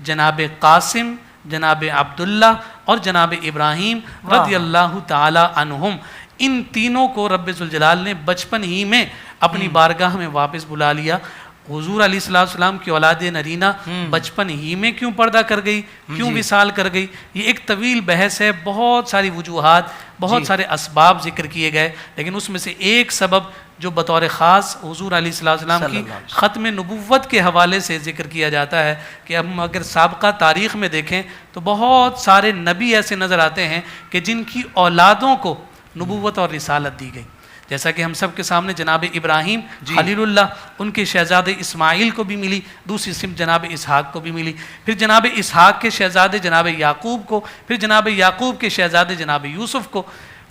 جناب قاسم، جناب عبداللہ اور جناب ابراہیم رضی اللہ تعالی عنہم، ان تینوں کو رب ذوالجلال نے بچپن ہی میں اپنی بارگاہ میں واپس بلا لیا۔ حضور علیہ السلام کی اولاد نرینہ بچپن ہی میں کیوں پردہ کر گئی، کیوں وصال کر گئی، یہ ایک طویل بحث ہے، بہت ساری وجوہات، بہت سارے اسباب ذکر کیے گئے، لیکن اس میں سے ایک سبب جو بطور خاص حضور علیہ السلام کی ختم نبوت کے حوالے سے ذکر کیا جاتا ہے کہ ہم اگر سابقہ تاریخ میں دیکھیں تو بہت سارے نبی ایسے نظر آتے ہیں کہ جن کی اولادوں کو نبوت اور رسالت دی گئی، جیسا کہ ہم سب کے سامنے جناب ابراہیم خلیل اللہ، ان کے شہزادے اسماعیل کو بھی ملی، دوسری سمت جناب اسحاق کو بھی ملی، پھر جناب اسحاق کے شہزادے جناب یعقوب کو، پھر جناب یعقوب کے شہزادے جناب یوسف کو۔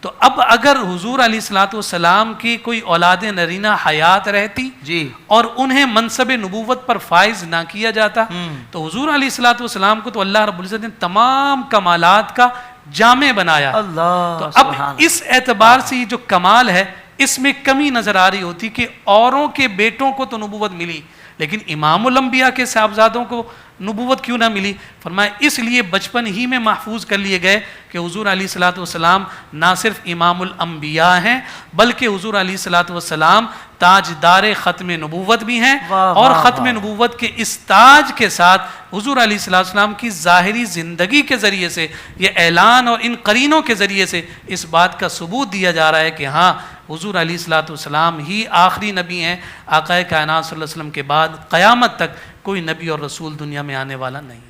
تو اب اگر حضور علیہ السلام کی کوئی اولاد نرینہ حیات رہتی اور انہیں منصب نبوت پر فائز نہ کیا جاتا تو حضور علیہ السلام کو تو اللہ رب العزت نے تمام کمالات کا جامع بنایا۔ تو اب اس اعتبار سے جو کمال ہے اس میں کمی نظر آ رہی ہوتی کہ اوروں کے بیٹوں کو تو نبوت ملی لیکن امام الانبیاء کے صاحبزادوں کو نبوت کیوں نہ ملی؟ فرمایا اس لیے بچپن ہی میں محفوظ کر لیے گئے کہ حضور علیہ السلام نہ صرف امام الانبیاء ہیں بلکہ حضور علیہ السلام تاجدار ختم نبوت بھی ہیں، اور ختم نبوت کے اس تاج کے ساتھ حضور علیہ السلام کی ظاہری زندگی کے ذریعے سے یہ اعلان اور ان قرینوں کے ذریعے سے اس بات کا ثبوت دیا جا رہا ہے کہ ہاں حضور علیہ السلام ہی آخری نبی ہیں، آقائے کائنات صلی اللہ علیہ وسلم کے بعد قیامت تک کوئی نبی اور رسول دنیا میں آنے والا نہیں۔